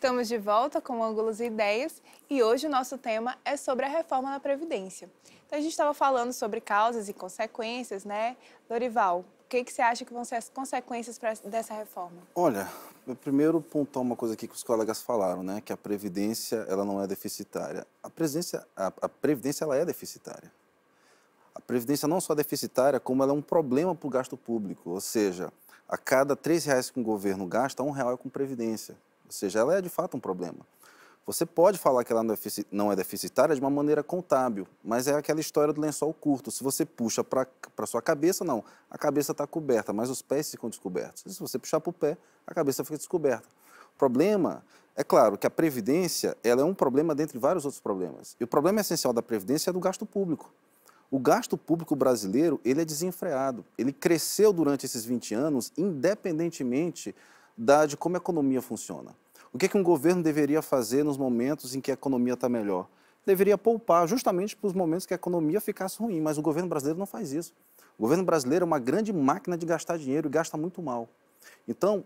Estamos de volta com Ângulos e Ideias e hoje o nosso tema é sobre a reforma da Previdência. Então, a gente estava falando sobre causas e consequências, né? Dorival, o que você acha que vão ser as consequências dessa reforma? Olha, eu primeiro pontuar uma coisa aqui que os colegas falaram, né? Que a Previdência ela não é deficitária. A Previdência ela é deficitária. A Previdência não só é deficitária, como ela é um problema para o gasto público. Ou seja, a cada R$ 3 que o governo gasta, R$ 1 é com Previdência. Ou seja, ela é de fato um problema. Você pode falar que ela não é deficitária de uma maneira contábil, mas é aquela história do lençol curto. Se você puxa para a sua cabeça, não. A cabeça está coberta, mas os pés ficam descobertos. Se você puxar para o pé, a cabeça fica descoberta. O problema, é claro, que a Previdência ela é um problema dentre vários outros problemas. E o problema essencial da Previdência é do gasto público. O gasto público brasileiro, ele é desenfreado. Ele cresceu durante esses 20 anos, independentemente de como a economia funciona. O que um governo deveria fazer nos momentos em que a economia está melhor? Deveria poupar justamente para os momentos que a economia ficasse ruim, mas o governo brasileiro não faz isso. O governo brasileiro é uma grande máquina de gastar dinheiro e gasta muito mal. Então,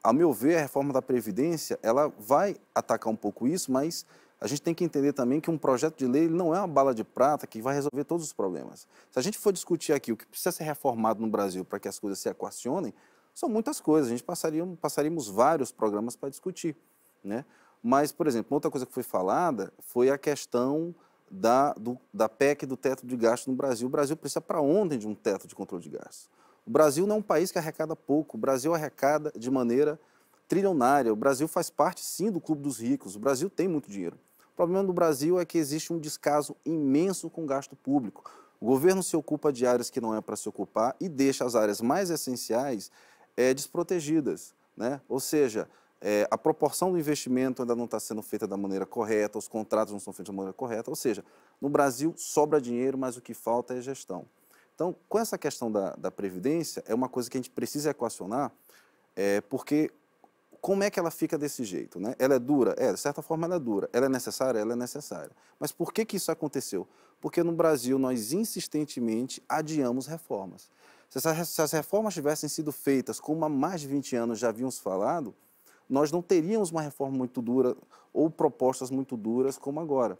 ao meu ver, a reforma da Previdência, ela vai atacar um pouco isso, mas a gente tem que entender também que um projeto de lei ele não é uma bala de prata que vai resolver todos os problemas. Se a gente for discutir aqui o que precisa ser reformado no Brasil para que as coisas se equacionem, são muitas coisas, a gente passaríamos vários programas para discutir, né? Mas, por exemplo, outra coisa que foi falada foi a questão da PEC do teto de gastos no Brasil. O Brasil precisa para ontem de um teto de controle de gastos. O Brasil não é um país que arrecada pouco, o Brasil arrecada de maneira trilionária, o Brasil faz parte, sim, do clube dos ricos, o Brasil tem muito dinheiro. O problema do Brasil é que existe um descaso imenso com o gasto público. O governo se ocupa de áreas que não é para se ocupar e deixa as áreas mais essenciais desprotegidas, né? Ou seja, a proporção do investimento ainda não está sendo feita da maneira correta, os contratos não são feitos da maneira correta, ou seja, no Brasil sobra dinheiro, mas o que falta é gestão. Então, com essa questão da Previdência, é uma coisa que a gente precisa equacionar, porque como é que ela fica desse jeito, né? Ela é dura? De certa forma ela é dura. Ela é necessária? Ela é necessária. Mas por que isso aconteceu? Porque no Brasil nós insistentemente adiamos reformas. Se as reformas tivessem sido feitas como há mais de 20 anos já havíamos falado, nós não teríamos uma reforma muito dura ou propostas muito duras como agora.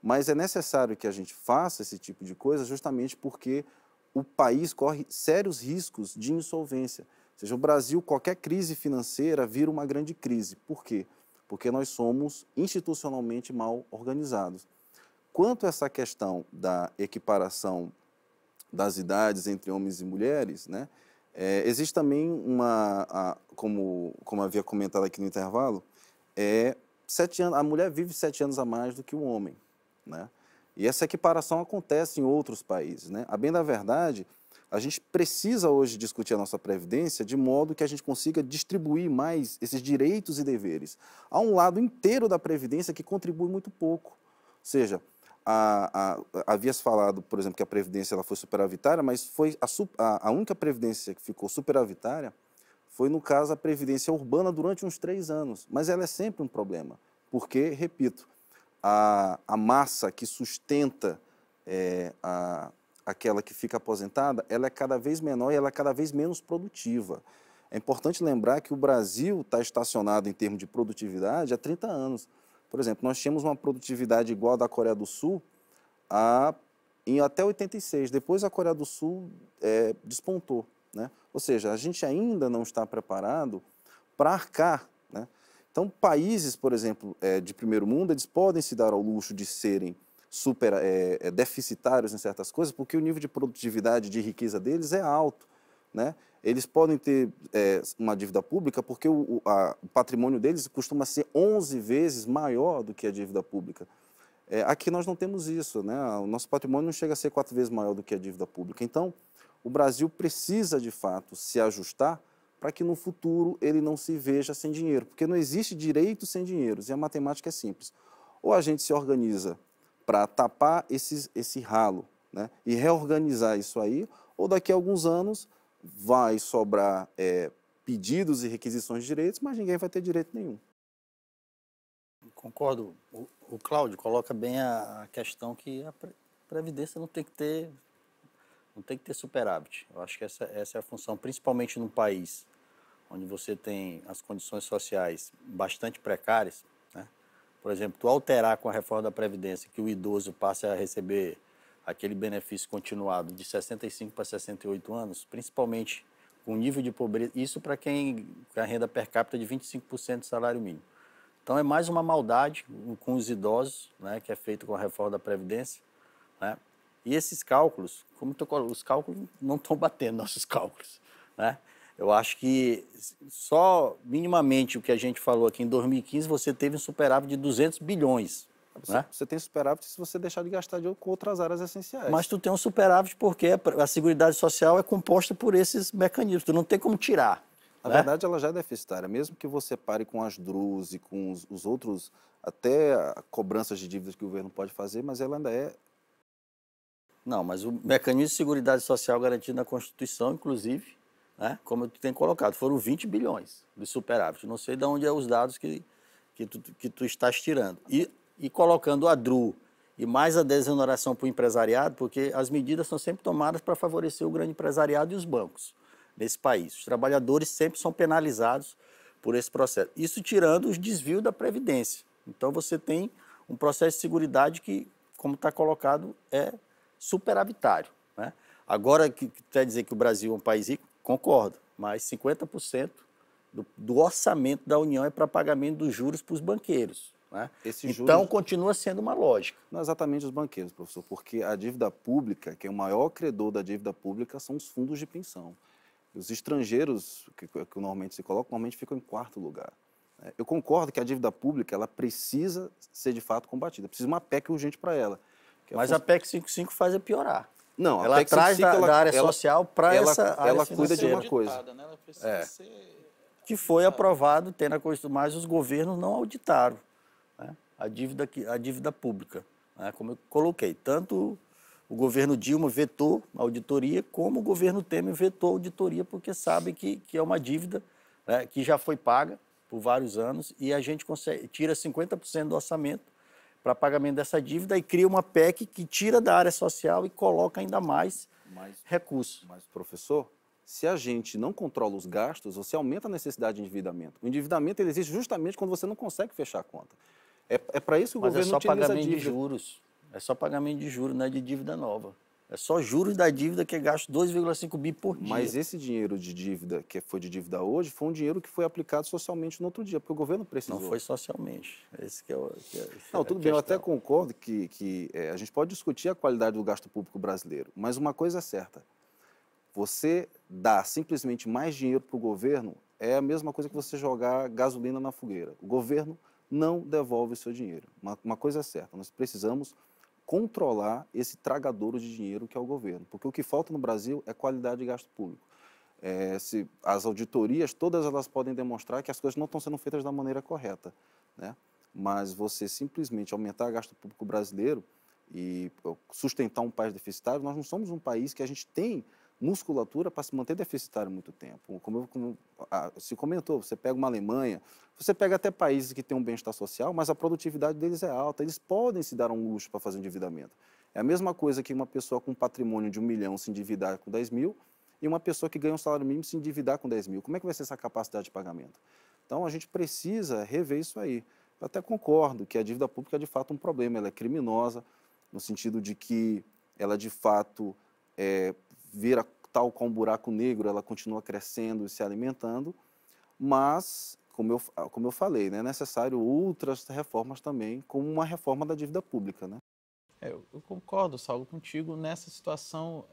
Mas é necessário que a gente faça esse tipo de coisa justamente porque o país corre sérios riscos de insolvência. Ou seja, o Brasil, qualquer crise financeira vira uma grande crise. Por quê? Porque nós somos institucionalmente mal organizados. Quanto a essa questão da equiparação das idades entre homens e mulheres, né, existe também como havia comentado aqui no intervalo, 7 anos, a mulher vive 7 anos a mais do que o homem, né? E essa equiparação acontece em outros países, né? A bem da verdade, a gente precisa hoje discutir a nossa Previdência de modo que a gente consiga distribuir mais esses direitos e deveres. Há um lado inteiro da Previdência que contribui muito pouco. Ou seja, havias falado, por exemplo, que a Previdência ela foi superavitária, mas foi a única Previdência que ficou superavitária foi, no caso, a Previdência Urbana durante uns 3 anos. Mas ela é sempre um problema, porque, repito, a massa que sustenta aquela que fica aposentada, ela é cada vez menor e ela é cada vez menos produtiva. É importante lembrar que o Brasil está estacionado em termos de produtividade há 30 anos. Por exemplo, nós tínhamos uma produtividade igual à da Coreia do Sul até 86. Depois a Coreia do Sul despontou, né? Ou seja, a gente ainda não está preparado para arcar, né? Então, países, por exemplo, de primeiro mundo, eles podem se dar ao luxo de serem deficitários em certas coisas, porque o nível de produtividade e de riqueza deles é alto, né? Eles podem ter uma dívida pública porque o patrimônio deles costuma ser 11 vezes maior do que a dívida pública. Aqui nós não temos isso, né? O nosso patrimônio não chega a ser 4 vezes maior do que a dívida pública. Então, o Brasil precisa, de fato, se ajustar para que no futuro ele não se veja sem dinheiro, porque não existe direito sem dinheiro, e a matemática é simples. Ou a gente se organiza para tapar esse ralo, né, e reorganizar isso aí, ou daqui a alguns anos vai sobrar pedidos e requisições de direitos, mas ninguém vai ter direito nenhum. Concordo. O Cláudio coloca bem a questão que a Previdência não tem que ter superávit. Eu acho que essa é a função, principalmente num país onde você tem as condições sociais bastante precárias, né? Por exemplo, tu alterar com a reforma da Previdência que o idoso passe a receber aquele benefício continuado de 65 para 68 anos, principalmente com nível de pobreza, isso para quem tem a renda per capita de 25% do salário mínimo. Então é mais uma maldade com os idosos, né, que é feito com a reforma da Previdência, né? E esses cálculos, os cálculos não estão batendo nossos cálculos, né? Eu acho que só minimamente o que a gente falou aqui em 2015, você teve um superávit de 200 bilhões. Né? Você tem superávit se você deixar de gastar com outras áreas essenciais. Mas tu tem um superávit porque a Seguridade Social é composta por esses mecanismos, tu não tem como tirar. Na verdade, ela já é deficitária. Mesmo que você pare com as DRUs e com os outros, até cobranças de dívidas que o governo pode fazer, mas ela ainda é... Não, mas o mecanismo de Seguridade Social garantido na Constituição, inclusive, né, como tu tem colocado, foram 20 bilhões de superávit. Não sei de onde é os dados que tu estás tirando. E colocando a DRU e mais a desoneração para o empresariado, porque as medidas são sempre tomadas para favorecer o grande empresariado e os bancos nesse país. Os trabalhadores sempre são penalizados por esse processo. Isso tirando os desvios da Previdência. Então você tem um processo de seguridade que, como está colocado, é superavitário, né? Agora, que quer dizer que o Brasil é um país rico? Concordo, mas 50% do orçamento da União é para pagamento dos juros para os banqueiros. Né? Então, continua sendo uma lógica. Não exatamente os banqueiros, professor, porque a dívida pública, que é o maior credor da dívida pública, são os fundos de pensão. Os estrangeiros, que normalmente se colocam, normalmente ficam em quarto lugar. Eu concordo que a dívida pública ela precisa ser, de fato, combatida. Precisa de uma PEC urgente para ela. Mas a PEC 55 faz pior. Não, ela traz da área social para essa área ela cuida de uma coisa. Né? Ela precisa ser... Que foi aprovado, tendo a Constituição, mas os governos não auditaram, né, a dívida pública, né, como eu coloquei. Tanto o governo Dilma vetou a auditoria, como o governo Temer vetou a auditoria, porque sabe que é uma dívida, né, que já foi paga por vários anos e a gente tira 50% do orçamento para pagamento dessa dívida e cria uma PEC que tira da área social e coloca ainda mais recursos. Mas, professor, se a gente não controla os gastos, você aumenta a necessidade de endividamento. O endividamento ele existe justamente quando você não consegue fechar a conta. É para isso que o governo utiliza a dívida. Mas é só pagamento de juros. É só pagamento de juros, não é de dívida nova. É só juros da dívida que é gasto 2,5 bi por dia. Mas esse dinheiro de dívida, que foi de dívida hoje, foi um dinheiro que foi aplicado socialmente no outro dia, porque o governo precisou. Não foi socialmente. Esse que é não, tudo bem, eu até concordo que a gente pode discutir a qualidade do gasto público brasileiro, mas uma coisa é certa. Você dar simplesmente mais dinheiro para o governo é a mesma coisa que você jogar gasolina na fogueira. O governo não devolve o seu dinheiro. Uma coisa é certa, nós precisamos controlar esse tragadouro de dinheiro que é o governo, porque o que falta no Brasil é qualidade de gasto público. As auditorias, todas elas podem demonstrar que as coisas não estão sendo feitas da maneira correta, né? Mas você simplesmente aumentar o gasto público brasileiro e sustentar um país deficitário, nós não somos um país que a gente tem musculatura para se manter deficitário há muito tempo. Como se comentou, você pega uma Alemanha, você pega até países que têm um bem-estar social, mas a produtividade deles é alta, eles podem se dar um luxo para fazer um endividamento. É a mesma coisa que uma pessoa com um patrimônio de 1 milhão se endividar com 10 mil e uma pessoa que ganha um salário mínimo se endividar com 10 mil. Como é que vai ser essa capacidade de pagamento? Então, a gente precisa rever isso aí. Eu até concordo que a dívida pública é, de fato, um problema. Ela é criminosa, no sentido de que ela, de fato, vira tal qual um buraco negro, ela continua crescendo e se alimentando, mas, como eu falei, né, é necessário outras reformas também, como uma reforma da dívida pública, né? Eu concordo, Saulo, contigo nessa situação,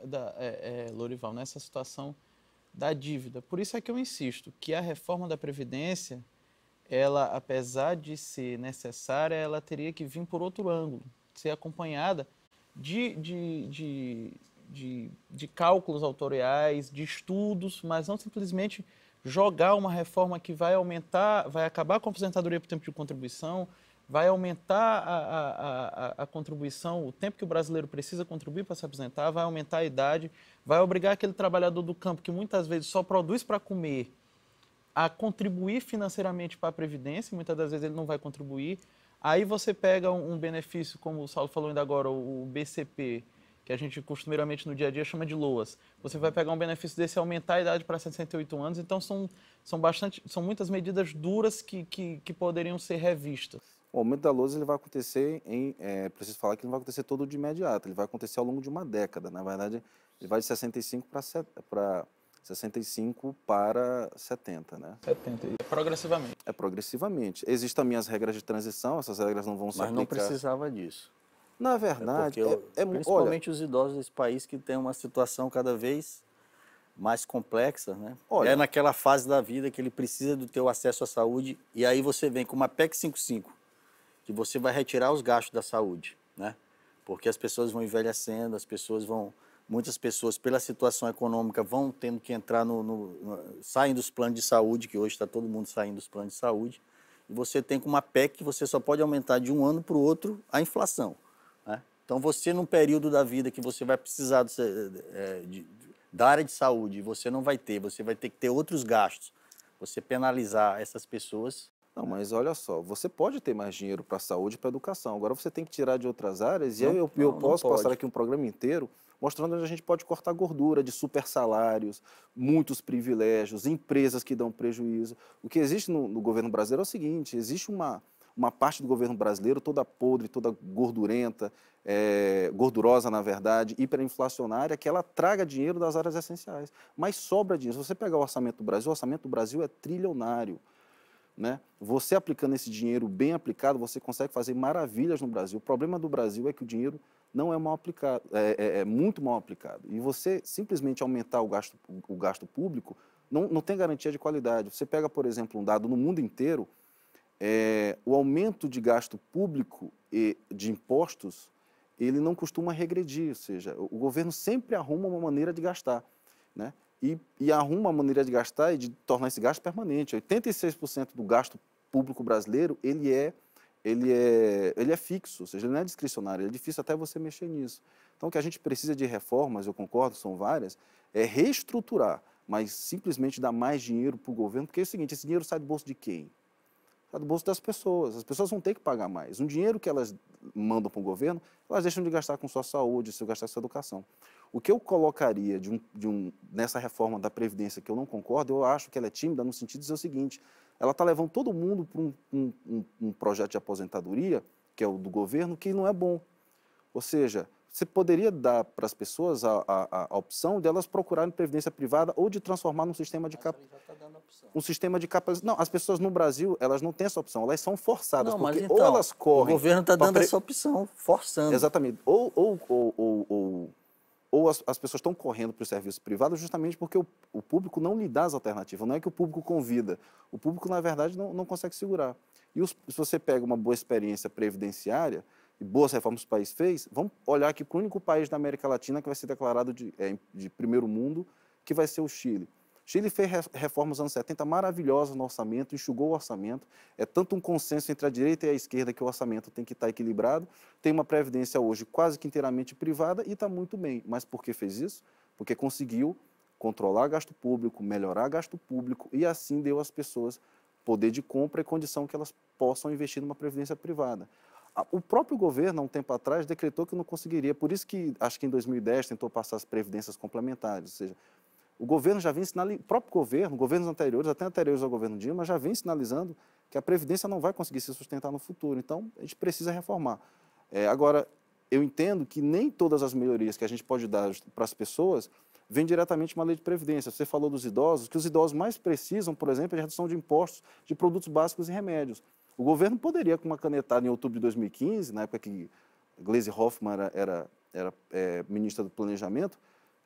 Lorival, nessa situação da dívida. Por isso é que eu insisto que a reforma da Previdência, ela, apesar de ser necessária, ela teria que vir por outro ângulo, ser acompanhada de cálculos autoriais, de estudos, mas não simplesmente jogar uma reforma que vai aumentar, vai acabar com a aposentadoria por tempo de contribuição, vai aumentar a contribuição, o tempo que o brasileiro precisa contribuir para se aposentar, vai aumentar a idade, vai obrigar aquele trabalhador do campo que muitas vezes só produz para comer a contribuir financeiramente para a Previdência, muitas das vezes ele não vai contribuir. Aí você pega um benefício, como o Saulo falou ainda agora, o BCP, que a gente costumeiramente no dia a dia chama de LOAS. Você vai pegar um benefício desse e aumentar a idade para 68 anos, então são muitas medidas duras que poderiam ser revistas. O aumento da lousa ele vai acontecer preciso falar que não vai acontecer todo de imediato, ele vai acontecer ao longo de uma década. Na verdade, ele vai de 65 para 70, né? 70, progressivamente. É progressivamente. Existem também as regras de transição, essas regras não vão se aplicar. Mas não precisava disso. Na verdade, principalmente os idosos desse país que tem uma situação cada vez mais complexa, né? Olha, é naquela fase da vida que ele precisa do teu acesso à saúde e aí você vem com uma PEC 55, que você vai retirar os gastos da saúde, né? Porque as pessoas vão envelhecendo, muitas pessoas pela situação econômica vão tendo que entrar saem dos planos de saúde, que hoje está todo mundo saindo dos planos de saúde, e você tem com uma PEC que você só pode aumentar de um ano para o outro a inflação, né? Então você num período da vida que você vai precisar da área de saúde, você não vai ter, você vai ter que ter outros gastos, você penalizar essas pessoas. Não, mas olha só, você pode ter mais dinheiro para a saúde e para a educação, agora você tem que tirar de outras áreas, e aí eu posso passar aqui um programa inteiro mostrando onde a gente pode cortar gordura de super salários, muitos privilégios, empresas que dão prejuízo. O que existe no governo brasileiro é o seguinte, existe uma parte do governo brasileiro toda podre, toda gordurenta, gordurosa na verdade, hiperinflacionária, que ela traga dinheiro das áreas essenciais, mas sobra dinheiro. Se você pegar o orçamento do Brasil é trilionário. Né? Você aplicando esse dinheiro bem aplicado, você consegue fazer maravilhas no Brasil. O problema do Brasil é que o dinheiro não é mal aplicado, é muito mal aplicado. E você simplesmente aumentar o gasto público não tem garantia de qualidade. Você pega, por exemplo, um dado no mundo inteiro, o aumento de gasto público e de impostos, ele não costuma regredir, ou seja, o governo sempre arruma uma maneira de gastar, né? E arruma uma maneira de gastar e de tornar esse gasto permanente. 86% do gasto público brasileiro, ele é fixo, ou seja, ele não é discricionário, é difícil até você mexer nisso. Então, o que a gente precisa de reformas, eu concordo, são várias, é reestruturar, mas simplesmente dar mais dinheiro para o governo, porque é o seguinte, esse dinheiro sai do bolso de quem? Sai do bolso das pessoas. As pessoas vão ter que pagar mais. Um dinheiro que elas mandam para o governo, elas deixam de gastar com sua saúde, de gastar com sua educação. O que eu colocaria nessa reforma da Previdência que eu não concordo, eu acho que ela é tímida no sentido de dizer o seguinte, ela está levando todo mundo para um projeto de aposentadoria, que é o do governo, que não é bom. Ou seja, você poderia dar para as pessoas a opção de elas procurarem previdência privada ou de transformar num sistema de Não, as pessoas no Brasil, elas não têm essa opção, elas são forçadas, não, porque então, ou elas correm... O governo está dando essa opção, forçando. Exatamente. Ou as pessoas estão correndo para o serviço privado justamente porque o público não lhe dá as alternativas, não é que o público convida. O público, na verdade, não consegue segurar. E se você pega uma boa experiência previdenciária e boas reformas que o país fez, vamos olhar aqui para o único país da América Latina que vai ser declarado de primeiro mundo, que vai ser o Chile. O Chile fez reformas nos anos 70 maravilhosas no orçamento, enxugou o orçamento. É tanto um consenso entre a direita e a esquerda que o orçamento tem que estar equilibrado. Tem uma previdência hoje quase que inteiramente privada e está muito bem. Mas por que fez isso? Porque conseguiu controlar gasto público, melhorar gasto público e assim deu às pessoas poder de compra e condição que elas possam investir numa previdência privada. O próprio governo, há um tempo atrás, decretou que não conseguiria. Por isso que, acho que em 2010, tentou passar as previdências complementares. Ou seja, o governo já vem sinalizando, o próprio governo, governos anteriores, até anteriores ao governo Dilma, já vem sinalizando que a Previdência não vai conseguir se sustentar no futuro. Então, a gente precisa reformar. Agora, eu entendo que nem todas as melhorias que a gente pode dar para as pessoas vêm diretamente de uma lei de Previdência. Você falou dos idosos, que os idosos mais precisam, por exemplo, é de redução de impostos de produtos básicos e remédios. O governo poderia, com uma canetada em outubro de 2015, na época que Gleisi Hoffmann era ministra do Planejamento,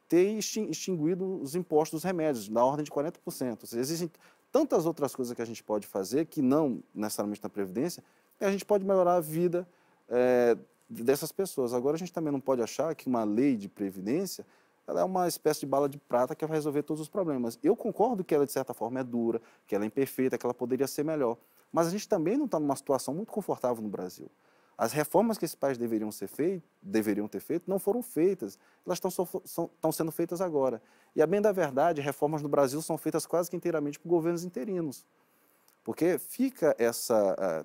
ter extinguido os impostos dos remédios, na ordem de 40%. Ou seja, existem tantas outras coisas que a gente pode fazer, que não necessariamente na Previdência, que a gente pode melhorar a vida dessas pessoas. Agora, a gente também não pode achar que uma lei de Previdência ela é uma espécie de bala de prata que vai resolver todos os problemas. Eu concordo que ela, de certa forma, é dura, que ela é imperfeita, que ela poderia ser melhor. Mas a gente também não está numa situação muito confortável no Brasil. As reformas que esse país deveriam ter feito não foram feitas, elas estão sendo feitas agora. E, a bem da verdade, reformas no Brasil são feitas quase que inteiramente por governos interinos. Porque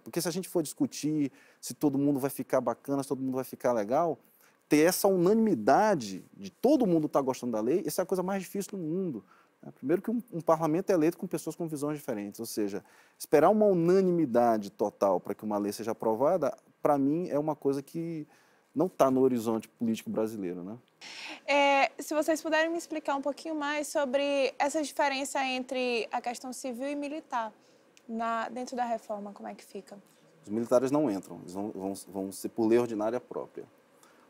porque se a gente for discutir se todo mundo vai ficar bacana, se todo mundo vai ficar legal, ter essa unanimidade de todo mundo estar gostando da lei, essa é a coisa mais difícil do mundo. Primeiro que um parlamento é eleito com pessoas com visões diferentes, ou seja, esperar uma unanimidade total para que uma lei seja aprovada, para mim, é uma coisa que não está no horizonte político brasileiro, né? Se vocês puderem me explicar um pouquinho mais sobre essa diferença entre a questão civil e militar dentro da reforma, como é que fica? Os militares não entram, eles vão ser por lei ordinária própria.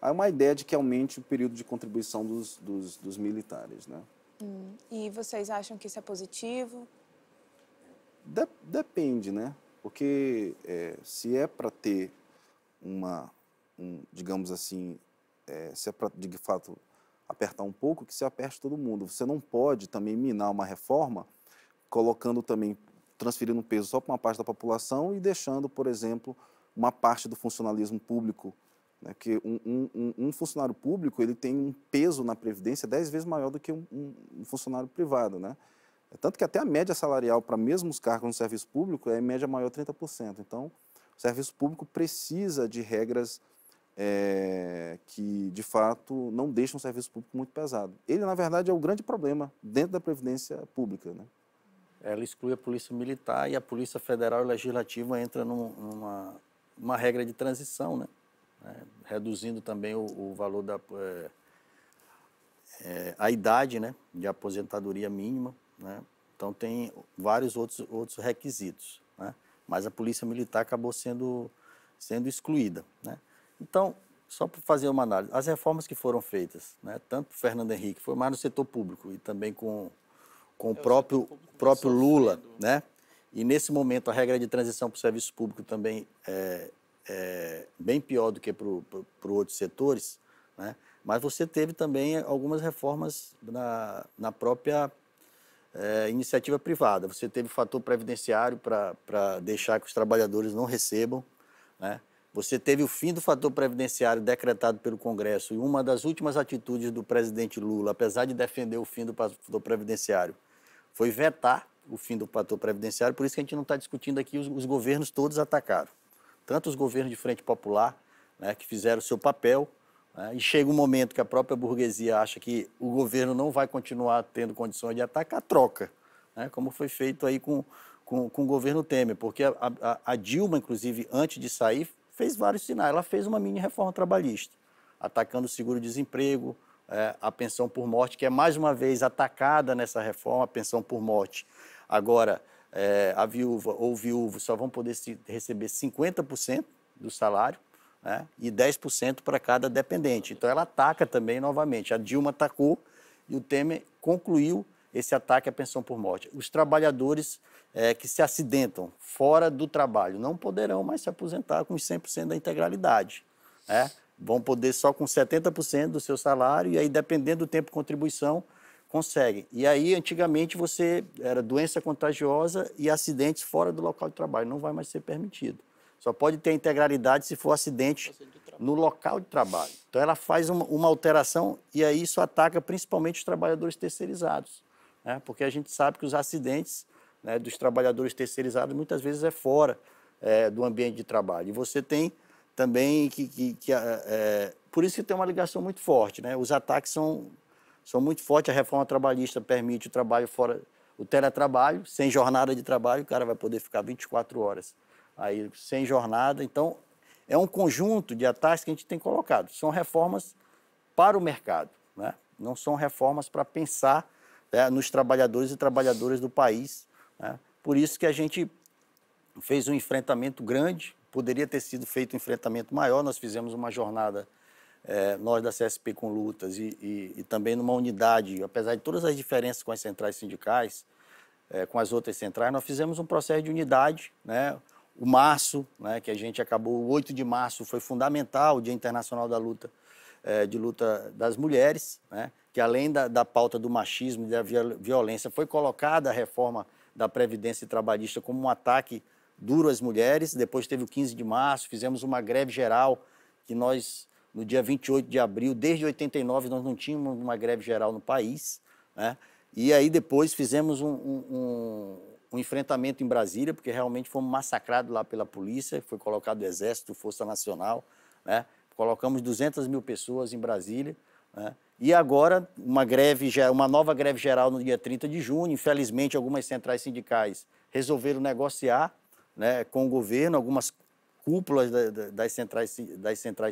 Há uma ideia de que aumente o período de contribuição dos militares, né? E vocês acham que isso é positivo? Depende, né? Porque se é para ter digamos assim, se é para, de fato, apertar um pouco, que se aperte todo mundo. Você não pode também minar uma reforma colocando também, transferindo peso só para uma parte da população e deixando, por exemplo, uma parte do funcionalismo público, né? Que um funcionário público ele tem um peso na Previdência 10 vezes maior do que um funcionário privado, né? Tanto que até a média salarial para mesmos cargos no serviço público é em média maior 30%. Então, o serviço público precisa de regras que, de fato, não deixam o serviço público muito pesado. Ele, na verdade, é o grande problema dentro da Previdência Pública, né? Ela exclui a Polícia Militar e a Polícia Federal e Legislativa entra numa regra de transição, né? Reduzindo também o valor a idade, né, de aposentadoria mínima, né? Então tem vários outros requisitos, né? Mas a Polícia Militar acabou sendo excluída, né? Então, só para fazer uma análise, as reformas que foram feitas, né, tanto por Fernando Henrique, foi mais no setor público e também com o próprio Lula, né? E nesse momento a regra de transição para o serviço público também é bem pior do que para outros setores, né? Mas você teve também algumas reformas na própria iniciativa privada. Você teve o fator previdenciário para deixar que os trabalhadores não recebam, né? Você teve o fim do fator previdenciário decretado pelo Congresso e uma das últimas atitudes do presidente Lula, apesar de defender o fim do fator previdenciário, foi vetar o fim do fator previdenciário. Por isso que a gente não está discutindo aqui, os governos todos atacaram. Tanto os governos de Frente Popular, né, que fizeram o seu papel, né, e chega um momento que a própria burguesia acha que o governo não vai continuar tendo condições de atacar, troca, né, como foi feito aí com o governo Temer, porque a Dilma, inclusive, antes de sair, fez vários sinais. Ela fez uma mini reforma trabalhista, atacando o seguro-desemprego, a pensão por morte, que é mais uma vez atacada nessa reforma, a pensão por morte. Agora, a viúva ou viúvo só vão poder receber 50% do salário, né, e 10% para cada dependente. Então, ela ataca também novamente. A Dilma atacou e o Temer concluiu esse ataque à pensão por morte. Os trabalhadores que se acidentam fora do trabalho não poderão mais se aposentar com os 100% da integralidade, né? Vão poder só com 70% do seu salário e aí, dependendo do tempo de contribuição, conseguem. E aí, antigamente, era doença contagiosa e acidentes fora do local de trabalho. Não vai mais ser permitido. Só pode ter integralidade se for acidente no local de trabalho. Então, ela faz uma alteração e aí isso ataca principalmente os trabalhadores terceirizados, né? Porque a gente sabe que os acidentes, né, dos trabalhadores terceirizados muitas vezes é fora do ambiente de trabalho. E você tem também por isso que tem uma ligação muito forte, né? Os ataques são muito fortes. A reforma trabalhista permite o trabalho fora, o teletrabalho, sem jornada de trabalho, o cara vai poder ficar 24 horas aí sem jornada. Então, é um conjunto de ataques que a gente tem colocado. São reformas para o mercado, né? Não são reformas para pensar, né, nos trabalhadores e trabalhadoras do país, né? Por isso que a gente fez um enfrentamento grande, poderia ter sido feito um enfrentamento maior. Nós fizemos uma jornada, nós da CSP com lutas e também numa unidade, apesar de todas as diferenças com as centrais sindicais, com as outras centrais, nós fizemos um processo de unidade, né? O março, né, que a gente acabou, o 8 de março foi fundamental, o Dia Internacional da Luta, de Luta das Mulheres, né, que além da pauta do machismo e da violência, foi colocada a reforma da Previdência Trabalhista como um ataque duro às mulheres. Depois teve o 15 de março, fizemos uma greve geral, que nós, no dia 28 de abril, desde 89, nós não tínhamos uma greve geral no país, né? E aí depois fizemos um enfrentamento em Brasília, porque realmente fomos massacrados lá pela polícia, foi colocado o Exército, Força Nacional, né? colocamos 200 mil pessoas em Brasília, né? E agora uma nova greve geral no dia 30 de junho. Infelizmente, algumas centrais sindicais resolveram negociar, né, com o governo, algumas cúpulas das centrais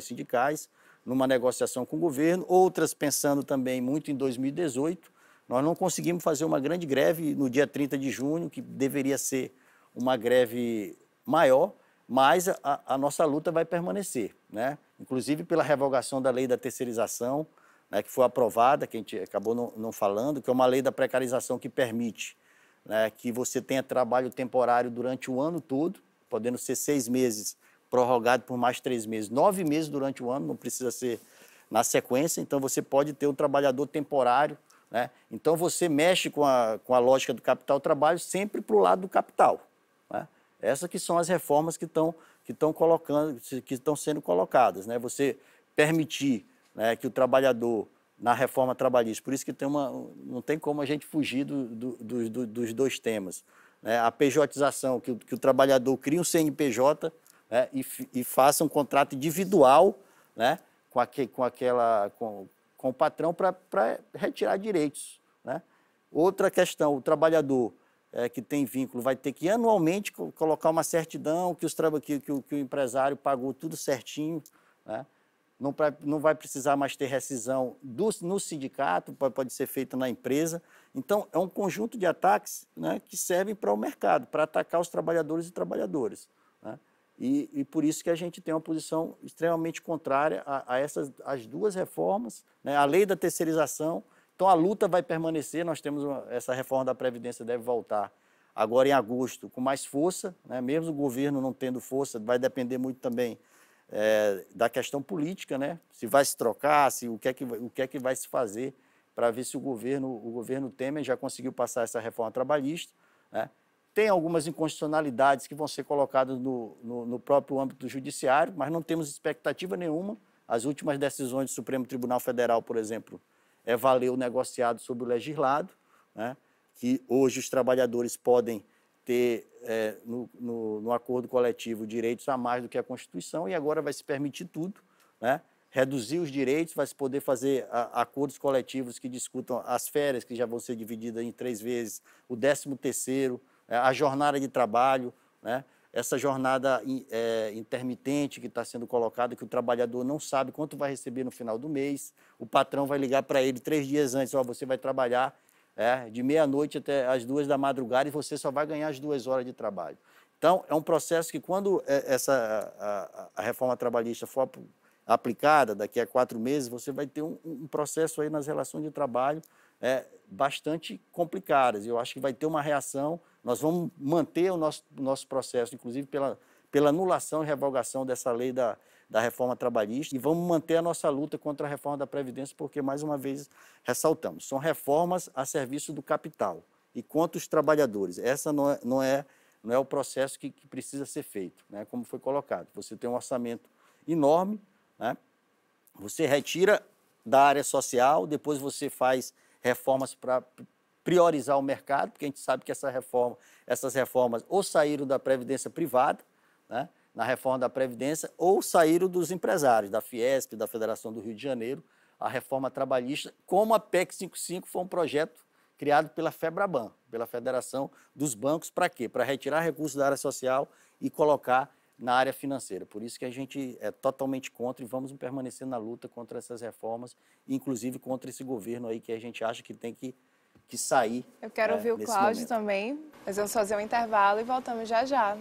sindicais, numa negociação com o governo, outras pensando também muito em 2018. Nós não conseguimos fazer uma grande greve no dia 30 de junho, que deveria ser uma greve maior, mas a nossa luta vai permanecer, né? Inclusive pela revogação da lei da terceirização, né, que foi aprovada, que a gente acabou não falando, que é uma lei da precarização que permite, né, que você tenha trabalho temporário durante o ano todo, podendo ser 6 meses, prorrogado por mais 3 meses, 9 meses durante o ano, não precisa ser na sequência. Então você pode ter um trabalhador temporário, né? Então você mexe com a lógica do capital-trabalho sempre para o lado do capital, né? Essas que são as reformas que estão sendo colocadas, né? Você permitir, né, que o trabalhador, na reforma trabalhista, por isso que não tem como a gente fugir dos dois temas, né? A pejotização, que o trabalhador cria um CNPJ, né, e faça um contrato individual, né, com o patrão para retirar direitos, né? Outra questão, o trabalhador que tem vínculo vai ter que anualmente colocar uma certidão que o empresário pagou tudo certinho, né? Não vai precisar mais ter rescisão no sindicato, pode ser feito na empresa. Então, é um conjunto de ataques, né, que servem para o mercado, para atacar os trabalhadores e trabalhadoras, né? E por isso que a gente tem uma posição extremamente contrária às duas reformas, né? A lei da terceirização. Então, a luta vai permanecer. Nós temos essa reforma da Previdência, deve voltar agora em agosto com mais força, né? Mesmo o governo não tendo força, vai depender muito também da questão política, né? Se vai se trocar, o que é que vai se fazer para ver se o governo Temer já conseguiu passar essa reforma trabalhista, né? Tem algumas inconstitucionalidades que vão ser colocadas no próprio âmbito do judiciário, mas não temos expectativa nenhuma. As últimas decisões do Supremo Tribunal Federal, por exemplo, valer o negociado sobre o legislado, né? Que hoje os trabalhadores podem ter no acordo coletivo direitos a mais do que a Constituição, e agora vai se permitir tudo, né? Reduzir os direitos, vai se poder fazer acordos coletivos que discutam as férias, que já vão ser divididas em 3 vezes, o 13º, a jornada de trabalho, né? Essa jornada intermitente que está sendo colocada, que o trabalhador não sabe quanto vai receber no final do mês, o patrão vai ligar para ele 3 dias antes, você vai trabalhar de meia-noite até as 2 da madrugada e você só vai ganhar as 2 horas de trabalho. Então, é um processo que quando a reforma trabalhista for aplicada, daqui a 4 meses, você vai ter um processo aí nas relações de trabalho bastante complicadas. Eu acho que vai ter uma reação. Nós vamos manter o nosso processo, inclusive pela anulação e revogação dessa lei da reforma trabalhista, e vamos manter a nossa luta contra a reforma da Previdência, porque, mais uma vez, ressaltamos, são reformas a serviço do capital e contra os trabalhadores. Essa não é o processo que precisa ser feito, né? Como foi colocado. Você tem um orçamento enorme, né? Você retira da área social, depois você faz reformas para priorizar o mercado, porque a gente sabe que essas reformas ou saíram da Previdência privada, né, na reforma da Previdência, ou saíram dos empresários, da Fiesp, da Federação do Rio de Janeiro, a reforma trabalhista, como a PEC 55 foi um projeto criado pela FEBRABAN, pela Federação dos Bancos, para quê? Para retirar recursos da área social e colocar na área financeira. Por isso que a gente é totalmente contra e vamos permanecer na luta contra essas reformas, inclusive contra esse governo aí que a gente acha que tem que sair. Eu quero ouvir o Cláudio também, mas vamos fazer um intervalo e voltamos já já.